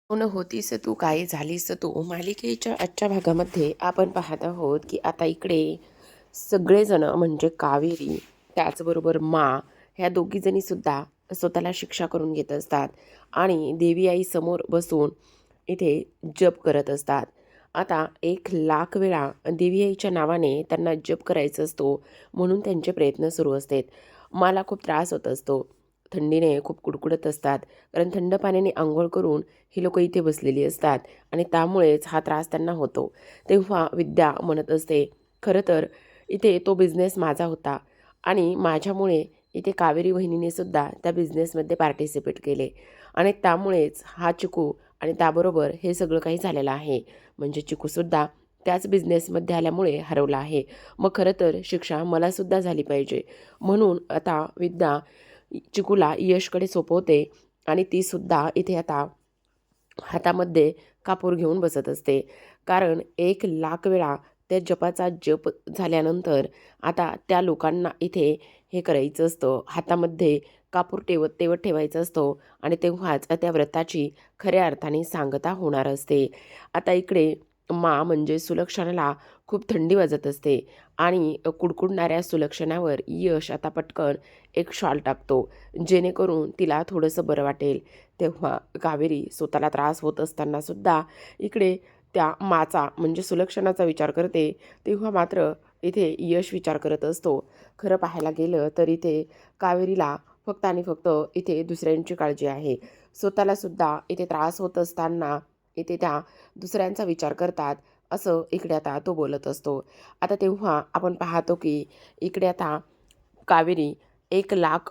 हो ना, होतीस तू काय झालीस तू मालिकेच्या आजच्या भागामध्ये आपण पाहत आहोत की आता इकडे सगळेजण म्हणजे कावेरी त्याचबरोबर ह्या दोघीजणी सुद्धा स्वतःला शिक्षा करून घेत असतात आणि देवी आई समोर बसून इथे जप करत असतात. आता 1,00,000 वेळा देवी आईच्या नावाने त्यांना जप करायचा असतो म्हणून त्यांचे प्रयत्न सुरू असतात. मला खूप त्रास होत असतो. थंडीने खूप कुडकुडत असतात कारण थंड पाण्याने आंघोळ करून ही लोकं इथे बसलेली असतात आणि त्यामुळेच हा त्रास त्यांना होतो. तेव्हा विद्या म्हणत असते, खरं तर इथे तो बिझनेस माझा होता आणि माझ्यामुळे इथे कावेरी वहिनीने सुद्धा त्या बिझनेसमध्ये पार्टिसिपेट केले आणि त्यामुळेच हा चिकू आणि त्याबरोबर हे सगळं काही झालेलं आहे. म्हणजे चिकूसुद्धा त्याच बिझनेसमध्ये आल्यामुळे हरवला आहे. मग खरं तर शिक्षा मलासुद्धा झाली पाहिजे. म्हणून आता विद्या चिकूला यशकडे सोपवते आणि तीसुद्धा इथे आता हातामध्ये कापूर घेऊन बसत असते. कारण 1,00,000 वेळा त्या जपाचा जप झाल्यानंतर आता त्या लोकांना इथे हे करायचं असतं, हातामध्ये कापूर तेवत ठेवायचं असतं आणि तेव्हाच त्या व्रताची खऱ्या अर्थाने सांगता होणार असते. आता इकडे म्हणजे सुलक्षणाला खूप थंडी वाजत असते आणि कुडकुडणाऱ्या सुलक्षणावर यश आता पटकन एक शॉल टाकतो, जेणेकरून तिला थोडंसं बरं वाटेल. तेव्हा कावेरी स्वतःला त्रास होत असताना सुद्धा इकडे त्या म्हणजे सुलक्षणाचा विचार करते. तेव्हा मात्र इथे यश विचार करत असतो. खरं पाहायला गेलं तर इथे कावेरीला फक्त आणि फक्त इथे दुसऱ्यांची काळजी आहे. स्वतःला सुद्धा इथे त्रास होत असताना इथे त्या दुसऱ्यांचा विचार करतात, असं इकडे आता तो बोलत असतो. आता तेव्हा आपण पाहतो की इकडे आता कावेरी 1,00,000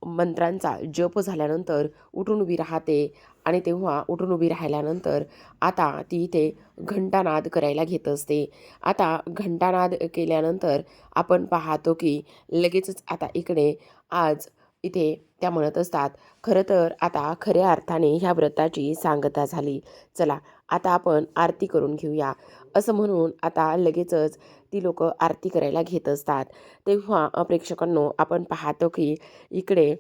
मंत्रांचा जप झाल्यानंतर उठून उभी राहते आणि तेव्हा उठून उभी राहिल्यानंतर आता ती इथे घंटानाद करायला घेत असते. आता घंटानाद केल्यानंतर आपण पाहतो की लगेचच आता इकडे आज इथे त्या म्हणत असतात, खरं तर आता खऱ्या अर्थाने ह्या व्रताची सांगता झाली. चला आता आपण आरती करून घेऊया. असं म्हणून आता लगेचच ती लोकं आरती करायला घेत असतात. तेव्हा प्रेक्षकांनो आपण पाहतो की इकडे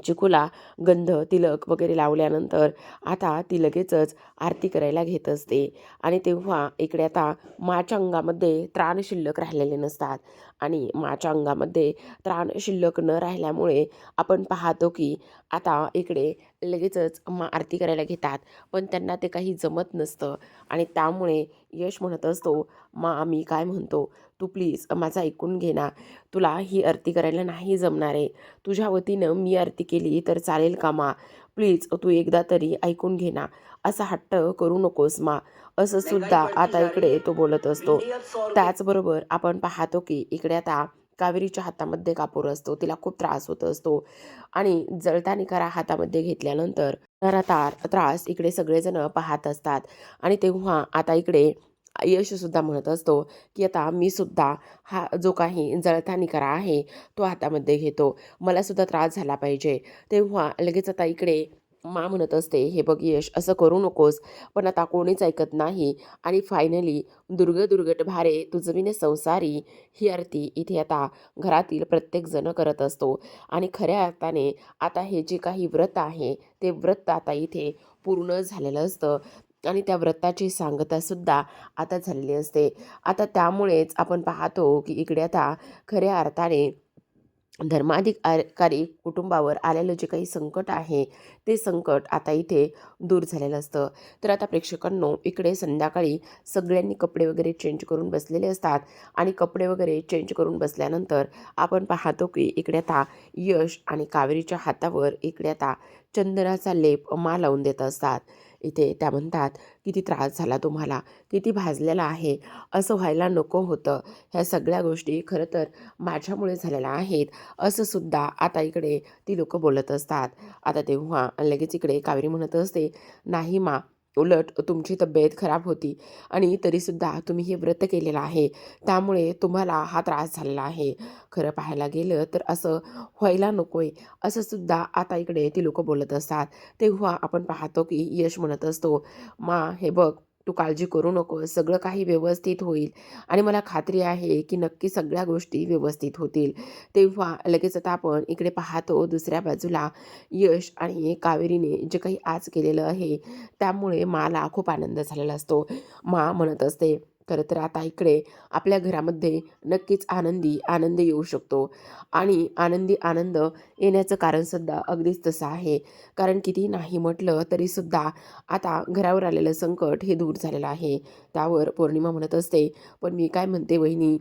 चिकूला गंध, तिलक वगैरे लावल्यानंतर आता ती लगेचच आरती करायला घेत असते आणि तेव्हा इकडे आता माच्या अंगामध्ये त्राण शिल्लक राहिलेले नसतात आणि माच्या अंगामध्ये त्राण शिल्लक न राहिल्यामुळे आपण पाहतो की आता इकडे लगेचच आरती करायला घेतात, पण त्यांना ते काही जमत नसतं आणि त्यामुळे यश म्हणत असतो, मी काय म्हणतो, तू प्लीज माझं ऐकून घे ना. तुला ही आरती करायला नाही जमणार आहे. तुझ्या वतीनं मी आरती केली तर चालेल का प्लीज तू एकदा तरी ऐकून घे ना. असा हट्ट करू नकोस असं सुद्धा आता इकडे तो बोलत असतो. त्याचबरोबर आपण पाहतो की इकडे आता कावेरीच्या हातामध्ये कापूर असतो. तिला खूप त्रास होत असतो आणि जळता निकारा हातामध्ये घेतल्यानंतर तार त्रास इकडे सगळेजण पाहत असतात आणि तेव्हा आता इकडे यशसुद्धा म्हणत असतो की आता मी सुद्धा हा जो काही जळता निकारा आहे तो हातामध्ये घेतो. मला सुद्धा त्रास झाला पाहिजे. तेव्हा लगेच आता इकडे म्हणत असते, हे बघ यश असं करू नकोस. पण आता कोणीच ऐकत नाही आणि फायनली दुर्गट भारे तुझविणे संसारी ही आरती इथे आता घरातील प्रत्येकजण करत असतो आणि खऱ्या अर्थाने आता हे जे काही व्रत आहे ते व्रत आता इथे पूर्ण झालेलं असतं आणि त्या व्रताची सांगतासुद्धा आता झालेली असते. आता त्यामुळेच आपण पाहतो की इकडे आता खऱ्या अर्थाने धर्माधिकारी कुटुंबावर आलेलं जे काही संकट आहे ते संकट आता इथे दूर झालेलं असतं. तर आता प्रेक्षकांनो इकडे संध्याकाळी सगळ्यांनी कपडे वगैरे चेंज करून बसलेले असतात आणि कपडे वगैरे चेंज करून बसल्यानंतर आपण पाहतो की इकडे आता यश आणि कावेरीच्या हातावर इकडे आता चंदनाचा लेप लावून देत असतात. इथे त्या म्हणतात, किती त्रास झाला तुम्हाला, किती भाजलेला आहे, असं व्हायला नको होतं. ह्या सगळ्या गोष्टी खरं तर माझ्यामुळे झालेल्या आहेत, असं सुद्धा आता इकडे ती लोकं बोलत असतात. आता तेव्हा लगेच इकडे कावेरी म्हणत असते, नाही उलट तुमची तब्येत खराब होती आणि तरीसुद्धा तुम्ही हे व्रत केलेलं आहे, त्यामुळे तुम्हाला हा त्रास झालेला आहे. खरं पाहायला गेलं तर असं व्हायला नको आहे, असं सुद्धा आता इकडे ती लोकं बोलत असतात. तेव्हा आपण पाहतो की यश म्हणत असतो, हे बघ तू काळजी करू नको, सगळं काही व्यवस्थित होईल आणि मला खात्री आहे की नक्की सगळ्या गोष्टी व्यवस्थित होतील. तेव्हा लगेच आता आपण इकडे पाहतो दुसऱ्या बाजूला यश आणि कावेरीने जे काही आज केलेलं आहे त्यामुळे माला खूप आनंद झालेला असतो. मा म्हणत असते, खरं तर आता इकडे आपल्या घरामध्ये नक्कीच आनंदी आनंद येऊ शकतो आणि आनंदी आनंद येण्याचं कारणसुद्धा अगदीच तसं आहे. कारण कितीही नाही म्हटलं तरीसुद्धा आता घरावर आलेलं संकट हे दूर झालेलं आहे. त्यावर पौर्णिमा म्हणत असते, "पण मी काय म्हणते वहिनी,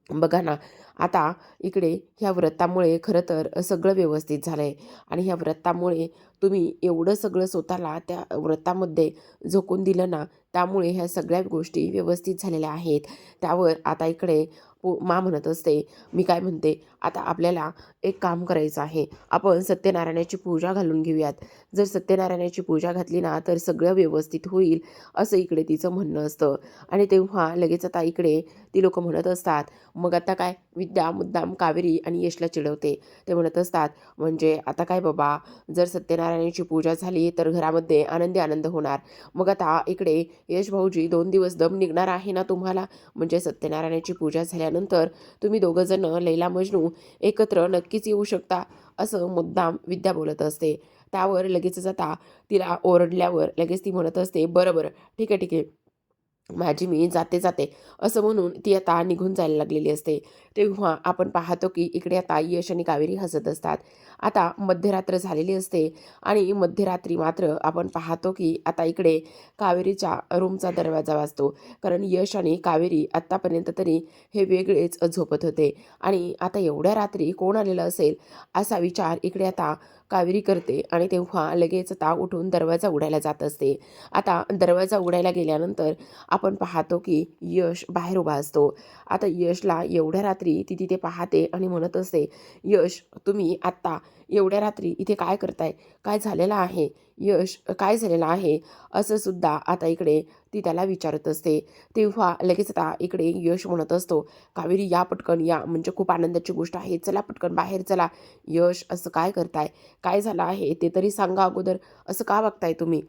बघा ना, आता इकडे ह्या व्रतामुळे खरं तर सगळं व्यवस्थित झालं आहे आणि ह्या व्रतामुळे तुम्ही एवढं सगळं स्वतःला त्या व्रतामध्ये झोकून दिलं ना, त्यामुळे ह्या सगळ्या गोष्टी व्यवस्थित झालेल्या आहेत." त्यावर आता इकडे मा म्हणत असते, "मी काय म्हणते, आता आपल्याला एक काम करायचं आहे. आपण सत्यनारायणाची पूजा घालून घेऊयात. जर सत्यनारायणाची पूजा घातली ना, तर सगळं व्यवस्थित होईल." असं इकडे तिचं म्हणणं असतं आणि तेव्हा लगेच आता इकडे ती लोकं म्हणत असतात, "मग आता काय?" विद्या मुद्दाम कावेरी आणि यशला चिडवते. ते म्हणत असतात, "म्हणजे आता काय बाबा, जर सत्यनारायणाची पूजा झाली तर घरामध्ये आनंदी आनंद होणार. मग आता इकडे यश भाऊजी 2 दिवस दम निघणार आहे ना तुम्हाला? म्हणजे सत्यनारायणाची पूजा झाल्यानंतर तुम्ही दोघं जण लैला मजनू एकत्र नक्कीच येऊ शकता." असं मुद्दाम विद्या बोलत असते. त्यावर लगेचच आता तिला ओरडल्यावर लगेच ती म्हणत असते, "बरं, बरं. ठीक आहे, ठीक आहे. माझी मी जाते जाते." असं म्हणून ती आता निघून जायला लागलेली असते. तेव्हा आपण पाहतो की इकडे आता यश आणि कावेरी हसत असतात. आता मध्यरात्र झालेली असते आणि मध्यरात्री मात्र आपण पाहतो की आता इकडे कावेरीच्या रूमचा दरवाजा वाजतो. कारण यश आणि कावेरी आत्तापर्यंत तरी हे वेगळेच झोपत होते आणि आता एवढ्या रात्री कोण आलेलं असेल असा विचार इकडे आता कावेरी करते आणि तेव्हा लगेच आता उठून दरवाजा उघडायला जात असते. आता दरवाजा उघडायला गेल्यानंतर आपण पाहतो की यश बाहेर उभा असतो. आता यशला एवढ्या रात्री ती तिथे पाहते आणि म्हणत असते, "यश, तुम्ही आत्ता एवढ्या रात्री इथे काय करताय? काय झालेलं आहे? यश, काय झालेलं आहे?" असं सुद्धा आता इकडे ती त्याला विचारत असते. तेव्हा लगेच आता इकडे यश म्हणत असतो, "कावेरी, या पटकन या, म्हणजे खूप आनंदाची गोष्ट आहे. चला पटकन बाहेर चला." "यश, असं काय करताय? काय झालं आहे ते तरी सांगा अगोदर. असं का वागताय तुम्ही?"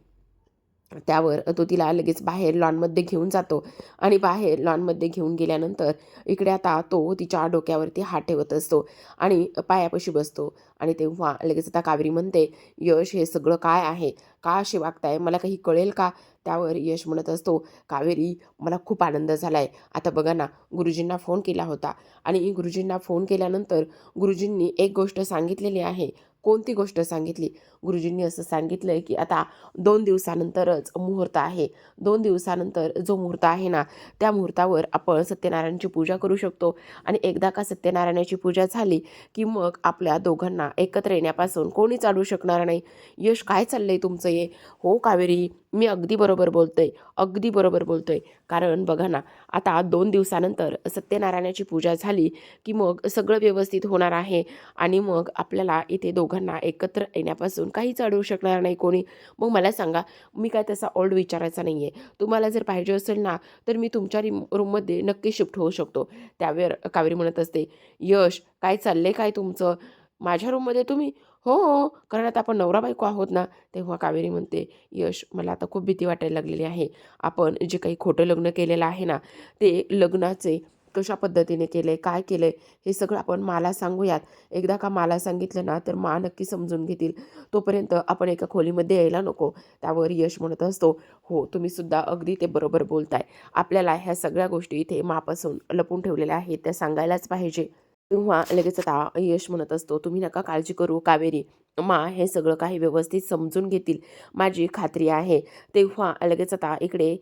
त्यावर तो तिला लगेच बाहेर लॉनमध्ये घेऊन जातो आणि बाहेर लॉनमध्ये घेऊन गेल्यानंतर इकडे आता तो तिच्या डोक्यावरती हात ठेवत असतो आणि पायापाशी बसतो आणि तेव्हा लगेच आता कावेरी म्हणते, "यश, हे सगळं काय आहे? का असे वागताय? मला काही कळेल का?" त्यावर यश म्हणत असतो, "कावेरी, मला खूप आनंद झाला आहे. आता बघा ना, गुरुजींना फोन केला होता आणि गुरुजींना फोन केल्यानंतर गुरुजींनी एक गोष्ट सांगितलेली आहे." "कोणती गोष्ट सांगितली?" "गुरुजींनी असं सांगितलं की आता 2 दिवसानंतरच मुहूर्त आहे. 2 दिवसानंतर जो मुहूर्त आहे ना, त्या मुहूर्तावर आपण सत्यनारायणाची पूजा करू शकतो आणि एकदा का सत्यनारायणाची पूजा झाली, की मग आपल्या दोघांना एकत्र येण्यापासून कोणीच अडवू शकणार नाही." "यश, काय चाललंय तुमचं हे?" "हो कावेरी, मी अगदी बरोबर बोलतोय, अगदी बरोबर बोलतोय. कारण बघा ना, आता 2 दिवसानंतर सत्यनारायणाची पूजा झाली, की मग सगळं व्यवस्थित होणार आहे आणि मग आपल्याला इथे दोघांना एकत्र येण्यापासून काहीच अडवू शकणार नाही कोणी. मग मला सांगा, मी काय तसा ओल्ड विचारायचा नाही आहे. तुम्हाला जर पाहिजे असेल ना, तर मी तुमच्या रूममध्ये नक्की शिफ्ट होऊ शकतो." त्यावर कावेरी म्हणत असते, "यश, काय चाललंय काय तुमचं? माझ्या रूममध्ये तुम्ही?" "हो, हो. कारण आता आपण नवरा-बायको आहोत ना." तेव्हा कावेरी म्हणते, "यश, मला आता खूप भीती वाटायला लागलेली आहे. आपण जे काही खोटं लग्न केलेलं आहे ना, ते लग्नाचे कशा पद्धतीने केलंय, काय केलंय, हे सगळं आपण मला सांगूयात. एकदा का मला सांगितलं ना, तर मा नक्की समजून घेतील. तोपर्यंत आपण एका खोलीमध्ये यायला नको." त्यावर यश म्हणत असतो, "हो, तुम्ही सुद्धा अगदी ते बरोबर बोलताय. आपल्याला ह्या सगळ्या गोष्टी इथे मापासून लपून ठेवलेल्या आहेत, त्या सांगायलाच पाहिजे." तेव्हा लगेच आता यश म्हणत असतो, "तुम्ही नका काळजी करू कावेरी. मा हे सगळं काही व्यवस्थित समजून घेतील, माझी खात्री आहे." तेव्हा लगेच आता इकडे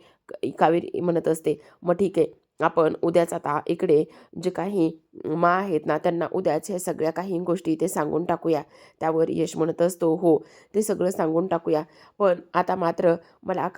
कावेरी म्हणत असते, "मग ठीक आहे. आपण उद्याच आता इकडे जे काही मा आहेत ना, त्यांना उद्याच ह्या सगळ्या काही गोष्टी इथे सांगून टाकूया." त्यावर यश म्हणत असतो, "हो, ते सगळं सांगून टाकूया. पण आता मात्र मला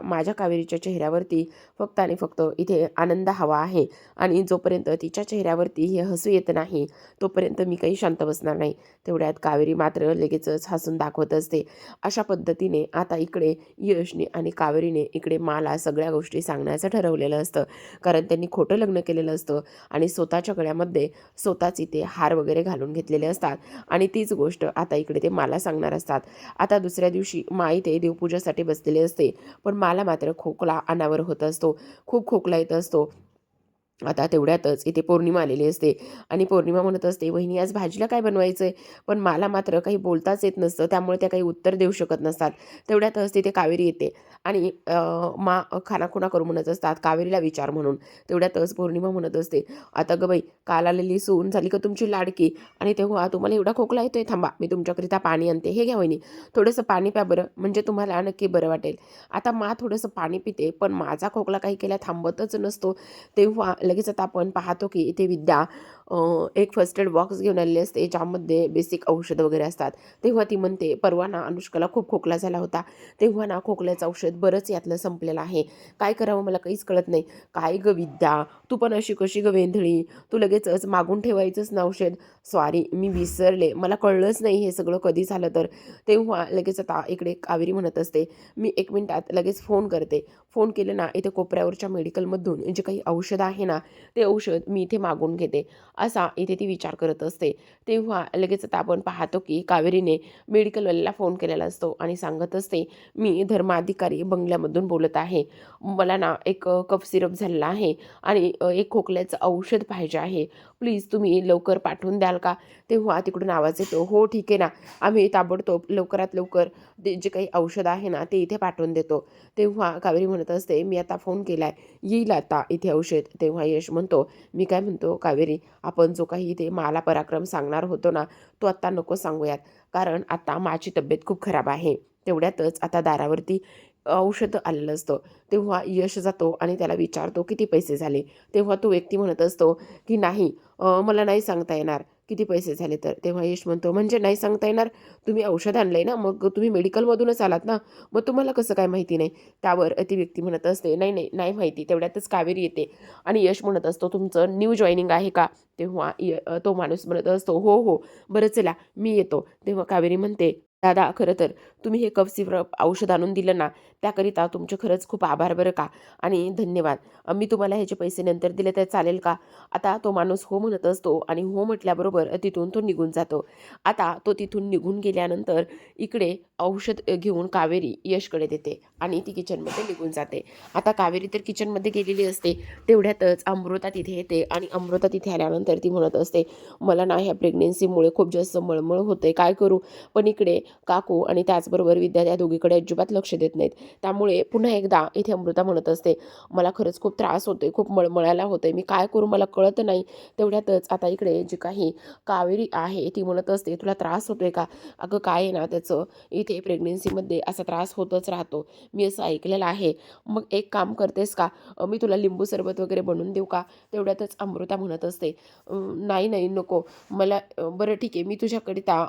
माझ्या कावेरीच्या चेहऱ्यावरती फक्त आणि फक्त इथे आनंद हवा आहे आणि जोपर्यंत तिच्या चेहऱ्यावरती हे हसू येत नाही, तोपर्यंत मी काही शांत बसणार नाही." तेवढ्यात कावेरी मात्र लगेचच हसून दाखवत असते. अशा पद्धतीने आता इकडे यशने आणि कावेरीने इकडे माला सगळ्या गोष्टी सांगण्याचं ठरवलेलं असतं. कारण त्यांनी खोटं लग्न केलेलं असतं आणि स्वतःच्या गळ्यामध्ये स्वतःच इथे हार वगैरे घालून घेतलेले असतात आणि तीच गोष्ट आता इकडे ते मला सांगणार असतात. आता दुसऱ्या दिवशी मा इथे देवपूजासाठी बसलेली असते, पण मला मात्र खोकला अनावर होत असतो, खूप खोकला येत असतो. आता तेवढ्यातच इथे पौर्णिमा आलेली असते आणि पौर्णिमा म्हणत असते, "वहिनी आज भाजीला काय बनवायचं आहे?" पण मला मात्र काही बोलताच येत नसतं, त्यामुळे त्या काही उत्तर देऊ शकत नसतात. तेवढ्यातच तिथे कावेरी येते आणि मा खानाखुणा करून म्हणत असतात, "कावेरीला विचार" म्हणून. तेवढ्यातच पौर्णिमा म्हणत असते, "आता गं बाई, काल आलेली सून झाली का तुमची लाडकी आणि तेव्हा तुम्हाला एवढा खोकला येतोय? थांबा, मी तुमच्याकरिता पाणी आणते. हे घ्या वहिनी, थोडंसं पाणी प्या बरं, म्हणजे तुम्हाला नक्की बरं वाटेल." आता मा थोडंसं पाणी पिते, पण माझा खोकला काही केल्या थांबतच नसतो. तेव्हा लगेच आता आपण पाहतो की इथे विद्या एक फर्स्ट एड बॉक्स घेऊन आलेली असते, ज्यामध्ये बेसिक औषध वगैरे असतात. तेव्हा ती म्हणते, "परवा ना अनुष्काला खूप खोकला झाला होता, तेव्हा ना खोकल्याचं औषध बरंच यातलं संपलेलं आहे. काय करावं मला काहीच कळत नाही." "काय गं विद्या, तू पण अशी कशी गं वेंधळी? तू लगेचच मागून ठेवायचंच ना औषध." "सॉरी, मी विसरले, मला कळलंच नाही हे सगळं कधी झालं तर." तेव्हा लगेच आता इकडे कावेरी म्हणत असते, "मी 1 मिनिटात लगेच फोन करते." फोन केलं ना, इथे कोपऱ्यावरच्या मेडिकलमधून जे काही औषध आहे ना, ते औषध मी इथे मागून घेते, असा इथे ती विचार करत असते. तेव्हा लगेच आता आपण पाहतो की कावेरीने मेडिकलवाल्याला फोन केलेला असतो आणि सांगत असते, "मी धर्माधिकारी बंगल्यामधून बोलत आहे. मला ना एक कफ सिरप झालेला आहे आणि एक खोकल्याचं औषध पाहिजे आहे. प्लीज तुम्ही लवकर पाठवून द्याल का?" तेव्हा तिकडून आवाज येतो, "हो ठीक आहे ना, आम्ही ताबडतोब लवकरात लवकर ते जे काही औषध आहे ना, ते इथे पाठवून देतो." तेव्हा कावेरी म्हणत असते, "मी आता फोन केलाय, येईल आता इथे औषध." तेव्हा यश म्हणतो, "मी काय म्हणतो कावेरी, आपण जो काही इथे मला पराक्रम सांगणार होतो ना, तो आत्ता नको सांगूयात, कारण आता माझी तब्येत खूप खराब आहे." तेवढ्यातच आता दारावरती औषध आलेलं असतं. तेव्हा यश जातो आणि त्याला विचारतो, "किती पैसे झाले?" तेव्हा तो व्यक्ती म्हणत असतो, की "नाही, मला नाही सांगता येणार किती पैसे झाले तर." तेव्हा यश म्हणतो, "म्हणजे नाही सांगता येणार? तुम्ही औषध आणलंय ना, मग तुम्ही मेडिकलमधूनच आलात ना, मग तुम्हाला कसं काय माहिती नाही?" त्यावर ती व्यक्ती म्हणत असते, "नाही, नाही, नाही माहिती." तेवढ्यातच कावेरी येते आणि यश म्हणत असतो, "तुमचं न्यू जॉइनिंग आहे का?" तेव्हा तो माणूस म्हणत असतो, "हो, हो. बरं चला, मी येतो." तेव्हा कावेरी म्हणते, "दादा, खरं तर तुम्ही हे कफ सिरप औषध आणून दिलं ना, त्याकरिता तुमचे खरंच खूप आभार बरं का आणि धन्यवाद. मी तुम्हाला ह्याचे पैसे नंतर दिले तर चालेल का?" आता तो माणूस हो म्हणत असतो आणि हो म्हटल्याबरोबर तिथून तो निघून जातो. आता तो तिथून निघून गेल्यानंतर इकडे औषध घेऊन कावेरी यशकडे देते आणि ती किचनमध्ये निघून जाते. आता कावेरी तर किचनमध्ये गेलेली असते. तेवढ्यातच अमृता तिथे येते आणि अमृता तिथे आल्यानंतर ती म्हणत असते, "मला ना ह्या प्रेग्नन्सीमुळे खूप जास्त मळमळ होते, काय करू?" पण इकडे काकू आणि त्याचबरोबर विद्या त्या दोघीकडे अजिबात लक्ष देत नाहीत. त्यामुळे पुन्हा एकदा इथे अमृता म्हणत असते, "मला खरंच खूप त्रास होतोय, खूप मळमळायला होतंय, मी काय करू मला कळत नाही." तेवढ्यातच आता इकडे जी काही कावेरी आहे ती म्हणत असते, "तुला त्रास होतोय का?" "अगं काय आहे ना त्याचं, इथे प्रेग्नन्सीमध्ये असा त्रास होतच राहतो, मी असं ऐकलेलं आहे. मग एक काम करतेस का, मी तुला लिंबू सरबत वगैरे बनवून देऊ का?" तेवढ्यातच अमृता म्हणत असते, नाही नाही नको मला बरं ठीक आहे, मी तुझ्याकरिता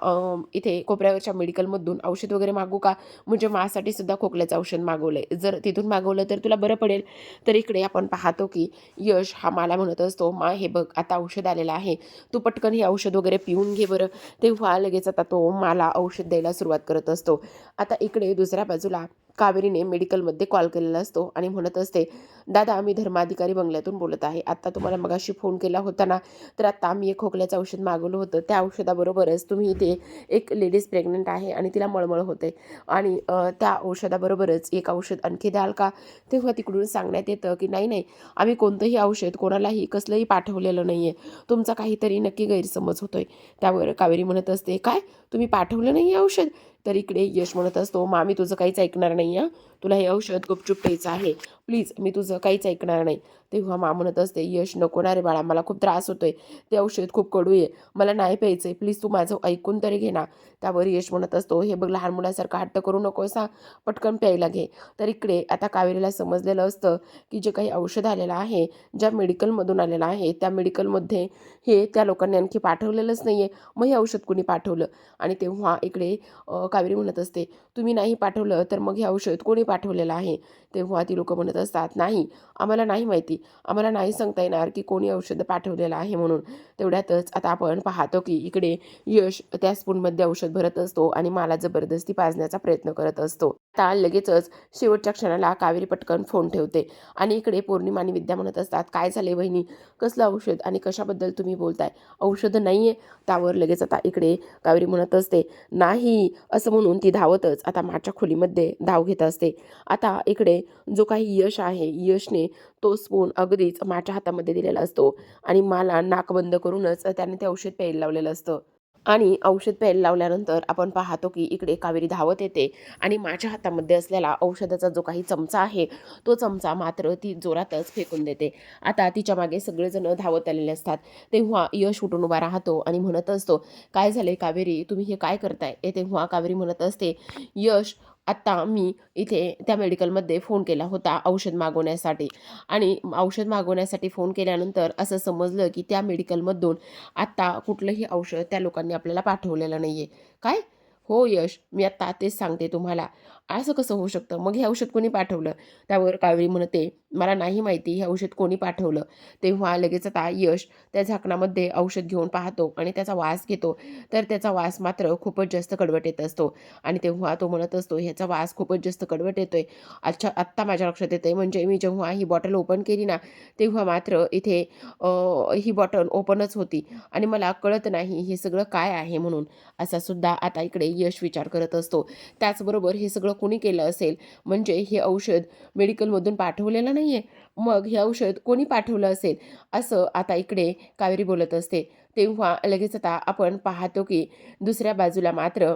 इथे कोपऱ्यावरच्या मेडिकलमधून औषध वगैरे मागू का? म्हणजे माझ्यासाठी सुद्धा खोकल्याचं औषध मागवलं आहे, जर तिथून मागवलं तर तुला बरं पडेल." तर इकडे आपण पाहतो की यश हा मला म्हणत असतो, "मा हे बघ आता औषध आलेलं आहे, तू पटकन हे औषध वगैरे पिऊन घे बरं." तेव्हा लगेच आता तो मला औषध द्यायला सुरुवात करत असतो. आता इकडे दुसऱ्या बाजूला कावेरीने मेडिकलमध्ये कॉल केलेला असतो आणि म्हणत असते, "दादा, मी धर्माधिकारी बंगल्यातून बोलत आहे. आत्ता तुम्हाला मगाशी फोन केला होता ना, तर आत्ता आम्ही एक खोकल्याचं औषध मागवलं होतं. त्या औषधाबरोबरच तुम्ही इथे एक लेडीज प्रेग्नंट आहे आणि तिला मळमळ होते आणि त्या औषधाबरोबरच एक औषध आणखी द्याल का?" तेव्हा तिकडून सांगण्यात येतं की "नाही, नाही, आम्ही कोणतंही औषध कोणालाही कसलंही पाठवलेलं नाही आहे. तुमचा काहीतरी नक्की गैरसमज होतोय." त्यावर कावेरी म्हणत असते, "काय? तुम्ही पाठवलं नाही आहे औषध?" तर इकडे यश म्हणत असतो, "मामी तुझं काहीच ऐकणार नाही हां. तुला हे औषध गुपचूप प्यायचं आहे. प्लीज मी तुझं काहीच ऐकणार नाही." तेव्हा मा म्हणत असते, "यश नको ना रे बाळा, मला खूप त्रास होतोय. ते औषध खूप कडू आहे. मला नाही प्यायचं आहे. प्लीज तू माझं ऐकून तरी घे ना." त्यावर यश म्हणत असतो, "हे बघ लहान मुलासारखा हट्ट करू नकोस हां. पटकन प्यायला घे." तर इकडे आता कावेरीला समजलेलं असतं की जे काही औषध आलेलं आहे, ज्या मेडिकलमधून आलेलं आहे, त्या मेडिकलमध्ये हे त्या लोकांनी आणखी पाठवलेलंच नाही आहे. मग हे औषध कुणी पाठवलं? आणि तेव्हा इकडे कावेरी म्हणत असते, तुम्ही नाही पाठवलं तर मग हे औषध कोणी पाठवलेलं आहे? तेव्हा ती लोकं म्हणत असतात, नाही, आम्हाला नाही माहिती. आम्हाला नाही सांगता येणार की कोणी औषधं पाठवलेलं आहे म्हणून. तेवढ्यातच आता आपण पाहतो की इकडे यश त्या स्पूनमध्ये औषध भरत असतो आणि मला जबरदस्ती पाजण्याचा प्रयत्न करत असतो. आता लगेचच शेवटच्या क्षणाला कावेरी पटकन फोन ठेवते आणि इकडे पौर्णिमा आणि विद्या म्हणत असतात, काय झाले वहिनी? कसलं औषध आणि कशाबद्दल तुम्ही बोलताय? औषधं नाही आहे. त्यावर लगेच आता इकडे कावेरी म्हणत असते, नाही, असं म्हणून ती धावतच आता माझ्या खोलीमध्ये धाव घेत असते. आता इकडे जो काही यश आहे, यशने तो स्पून अगदीच माझ्या हातामध्ये दिलेला असतो आणि मला नाक बंद करूनच त्याने ते औषध प्यायला लावलेलं असतं. आणि औषध प्यायला लावल्यानंतर आपण पाहतो की इकडे कावेरी धावत येते आणि माझ्या हातामध्ये असलेला औषधाचा जो काही चमचा आहे, तो चमचा मात्र ती जोरातच फेकून देते. आता तिच्या मागे सगळेजण धावत आलेले असतात. तेव्हा यश उठून उभा राहतो आणि म्हणत असतो, काय झाले कावेरी, तुम्ही हे काय करताय? तेव्हा कावेरी म्हणत असते, यश, आत्ता मी इथे त्या मेडिकलमध्ये फोन केला होता औषध मागवण्यासाठी आणि औषध मागवण्यासाठी फोन केल्यानंतर असं समजलं की त्या मेडिकलमधून आत्ता कुठलंही औषध त्या लोकांनी आपल्याला पाठवलेलं नाही आहे. काय? हो यश, मी आत्ता तेच सांगते तुम्हाला. असं कसं होऊ शकतं? मग हे औषध कोणी पाठवलं? त्यावर कावेरी म्हणते, मला नाही माहिती हे औषध कोणी पाठवलं. तेव्हा लगेच आता यश त्या झाकणामध्ये औषध घेऊन पाहतो आणि त्याचा वास घेतो. तर त्याचा वास मात्र खूपच जास्त कडवट येत असतो आणि तेव्हा तो म्हणत असतो, ह्याचा वास खूपच जास्त कडवट येतोय. अच्छा, आत्ता माझ्या लक्षात येतंय, म्हणजे मी जेव्हा ही बॉटल ओपन केली ना, तेव्हा मात्र इथे ही बॉटल ओपनच होती आणि मला कळत नाही हे सगळं काय आहे म्हणून. असा सुद्धा आता इकडे यश विचार करत असतो. त्याचबरोबर हे सगळं कोणी केलं असेल? म्हणजे हे औषध मेडिकलमधून पाठवलेलं नाही आहे. मग हे औषध कोणी पाठवलं असेल? असं आता इकडे कावेरी बोलत असते. तेव्हा लगेच आता आपण पाहतो की दुसऱ्या बाजूला मात्र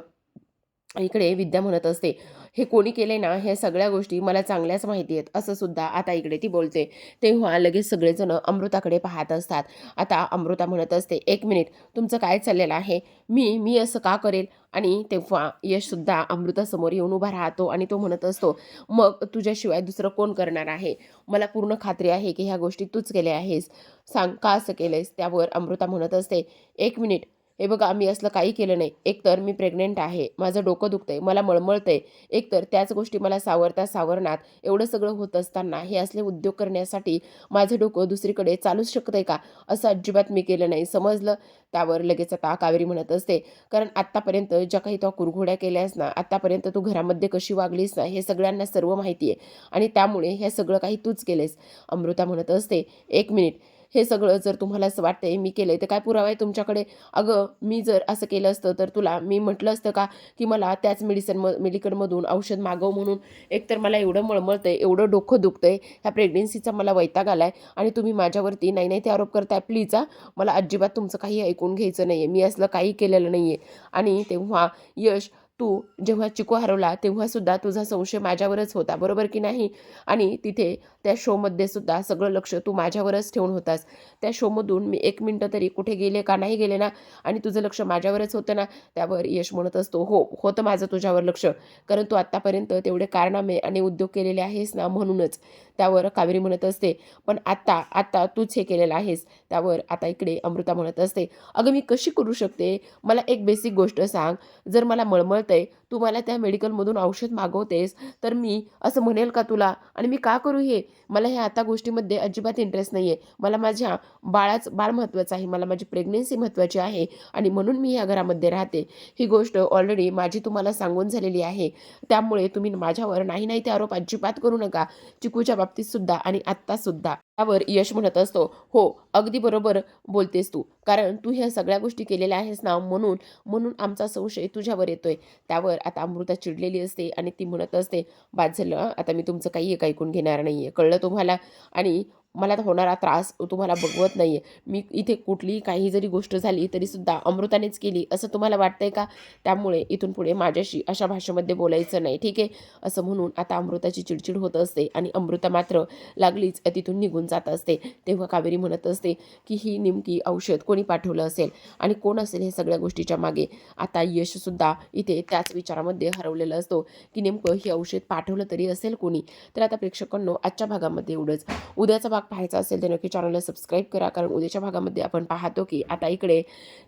इकडे विद्या म्हणत असते, हे कोणी केले ना, ह्या सगळ्या गोष्टी मला चांगल्याच माहिती आहेत, असं सुद्धा आता इकडे ती बोलते. तेव्हा लगेच सगळेजण अमृताकडे पाहत असतात. आता अमृता म्हणत असते, एक मिनिट, तुमचं काय चाललेलं आहे? मी मी असं का करेल? आणि तेव्हा यशसुद्धा अमृतासमोर येऊन उभा राहतो आणि तो म्हणत असतो, मग तुझ्याशिवाय दुसरं कोण करणार आहे? मला पूर्ण खात्री आहे की ह्या गोष्टी तूच केल्या आहेस. सांग, का असं केलंयस? त्यावर अमृता म्हणत असते, एक मिनिट, हे बघा, मी असलं काही केलं नाही. एकतर मी प्रेग्नंट आहे, माझं डोकं दुखतंय, मला मळमळतंय. एकतर त्याच गोष्टी मला सावरता सावरणात एवढं सगळं होत असताना हे असले उद्योग करण्यासाठी माझं डोकं दुसरीकडे चालूच शकतंय का? असं अजिबात मी केलं नाही, समजलं? त्यावर लगेच आता कावेरी म्हणत असते, कारण आत्तापर्यंत ज्या काही तो कुरघोड्या केल्यास ना, आत्तापर्यंत तू घरामध्ये कशी वागलीस ना, हे सगळ्यांना सर्व माहिती आहे आणि त्यामुळे हे सगळं काही तूच केलेस. अमृता म्हणत असते, एक मिनिट, हे सगळं जर तुम्हाला असं वाटतंय मी केलंय, तर काय पुरावा आहे तुमच्याकडे? अगं, मी जर असं केलं असतं तर तुला मी म्हटलं असतं का की मला त्याच मेडिकलमधून औषध मागव म्हणून? एकतर मला एवढं मळमळतंय, एवढं डोकं दुखतंय, ह्या प्रेग्नन्सीचा मला वैताग आलाय आणि तुम्ही माझ्यावरती नाही नाही ते आरोप करताय. प्लीज मला अजिबात तुमचं काही ऐकून घ्यायचं नाही आहे. मी असलं काही केलेलं नाही आहे. आणि तेव्हा यश, तू जेव्हा चिकू हरवला तेव्हासुद्धा तुझा संशय माझ्यावरच होता, बरोबर की नाही? आणि तिथे त्या शोमध्ये सुद्धा सगळं लक्ष तू माझ्यावरच ठेवून होतास. त्या शोमधून मी 1 मिनिटं तरी कुठे गेले का नाही गेले ना, आणि तुझं लक्ष माझ्यावरच होतं ना? त्यावर यश म्हणत असतो, हो, होतं माझं तुझ्यावर लक्ष, कारण तू आत्तापर्यंत तेवढे कारनामे आणि उद्योग केलेले आहेस ना, म्हणूनच. त्यावर कावेरी म्हणत असते, पण आत्ता आत्ता तूच हे केलेलं आहेस. त्यावर आता इकडे अमृता म्हणत असते, अगं मी कशी करू शकते? मला एक बेसिक गोष्ट सांग, जर मला मळमळतंय, तू मला त्या मेडिकलमधून औषध मागवतेस, तर मी असं म्हणेल का तुला? आणि मी का करू हे? मला ह्या आता गोष्टीमध्ये अजिबात इंटरेस्ट नाही आहे. मला माझ्या बाळ महत्त्वाचं आहे, मला माझी प्रेग्नन्सी महत्त्वाची आहे आणि म्हणून मी ह्या घरामध्ये राहते. ही गोष्ट ऑलरेडी माझी तुम्हाला सांगून झालेली आहे. त्यामुळे तुम्ही माझ्यावर नाही नाही ते आरोप अजिबात करू नका, चिकूच्या बाबतीतसुद्धा आणि आत्तासुद्धा. त्यावर यश म्हणत असतो, हो, अगदी बरोबर बोलतेस तू, कारण तू ह्या सगळ्या गोष्टी केलेल्या आहेस ना, म्हणून म्हणून आमचा संशय तुझ्यावर येतोय. त्यावर आता अमृता चिडलेली असते आणि ती म्हणत असते, बाद झालं, आता मी तुमचं काही एक ऐकून घेणार नाही आहे, कळलं तुम्हाला? आणि मला होणारा त्रास तुम्हाला बघवत नाही आहे. मी इथे कुठलीही काही जरी गोष्ट झाली तरीसुद्धा अमृतानेच केली असं तुम्हाला वाटतंय का? त्यामुळे इथून पुढे माझ्याशी अशा भाषेमध्ये बोलायचं नाही, ठीक आहे? असं म्हणून आता अमृताची चिडचिड होत असते आणि अमृता मात्र लागलीच तिथून निघून जात असते. तेव्हा कावेरी म्हणत असते की ही नेमकी औषध कोणी पाठवलं असेल आणि कोण असेल हे सगळ्या गोष्टीच्या मागे? आता यशसुद्धा इथे त्याच विचारामध्ये हरवलेलं असतो की नेमकं हे औषध पाठवलं तरी असेल कोणी? तर आता प्रेक्षकांनो, आजच्या भागामध्ये एवढंच. उद्याचा भाग पाहायचा असेल तर नक्की चॅनलला सबस्क्राईब करा, कारण उद्याच्या भागामध्ये आपण पाहतो की आता इकडे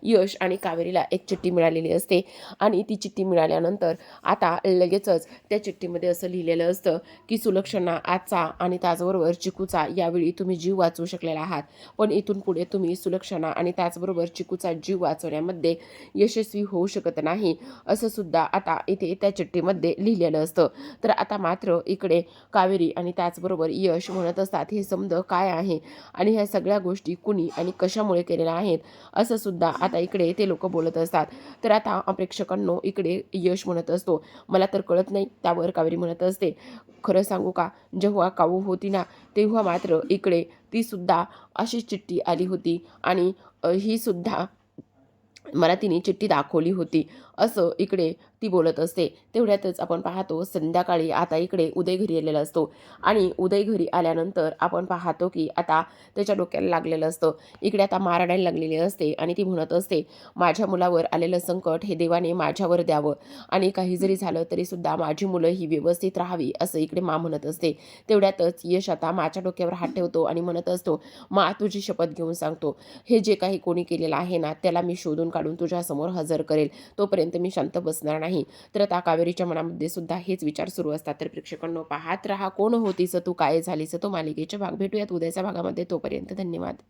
यश आणि कावेरीला एक चिठ्ठी मिळालेली असते आणि ती चिठ्ठी मिळाल्यानंतर आता लगेचच त्या चिठ्ठीमध्ये असं लिहिलेलं असतं की सुलक्षणा आजचा आणि त्याचबरोबर चिकूचा यावेळी तुम्ही जीव वाचवू शकलेला आहात, पण इथून पुढे तुम्ही सुलक्षणा आणि त्याचबरोबर चिकूचा जीव वाचवण्यामध्ये यशस्वी होऊ शकत नाही, असं सुद्धा आता इथे त्या चिठ्ठीमध्ये लिहिलेलं असतं. तर आता मात्र इकडे कावेरी आणि त्याचबरोबर यश म्हणत असतात हे समज काय आहे आणि ह्या सगळ्या गोष्टी कुणी आणि कशामुळे केलेल्या आहेत, असं सुद्धा आता इकडे ते लोक बोलत असतात. तर आता प्रेक्षकांनो इकडे यश म्हणत असतो मला तर कळत नाही. त्यावर कावेरी म्हणत असते खरं सांगू का, जेव्हा काऊ होती ना तेव्हा मात्र इकडे ती सुद्धा अशी चिठ्ठी आली होती आणि ही सुद्धा मला तिने चिठ्ठी दाखवली होती, असं इकडे ती बोलत असते. तेवढ्यातच आपण पाहतो संध्याकाळी आता इकडे उदय घरी आलेला असतो आणि उदय घरी आल्यानंतर आपण पाहतो की आता त्याच्या डोक्याला लागलेलं असतं. इकडे आता मारडायला लागलेली असते आणि ती म्हणत असते माझ्या मुलावर आलेलं संकट हे देवाने माझ्यावर द्यावं आणि काही जरी झालं तरीसुद्धा माझी मुलं ही व्यवस्थित राहावी, असं इकडे मा म्हणत असते. तेवढ्यातच यश आता माच्या डोक्यावर हात ठेवतो आणि म्हणत असतो मा तुझी शपथ घेऊन सांगतो, हे जे काही कोणी केलेलं आहे ना त्याला मी शोधून काढून तुझ्यासमोर हजर करेल, तोपर्यंत मी शांत बसणार नाही. तर आता कावेरीच्या मनामध्ये सुद्धा हेच विचार सुरू असतात. तर प्रेक्षकांनो पाहत राहा कोण होतीस तू काय झालीस तो मालिकेचे भाग. भेटूयात उद्याच्या भागामध्ये. तोपर्यंत धन्यवाद.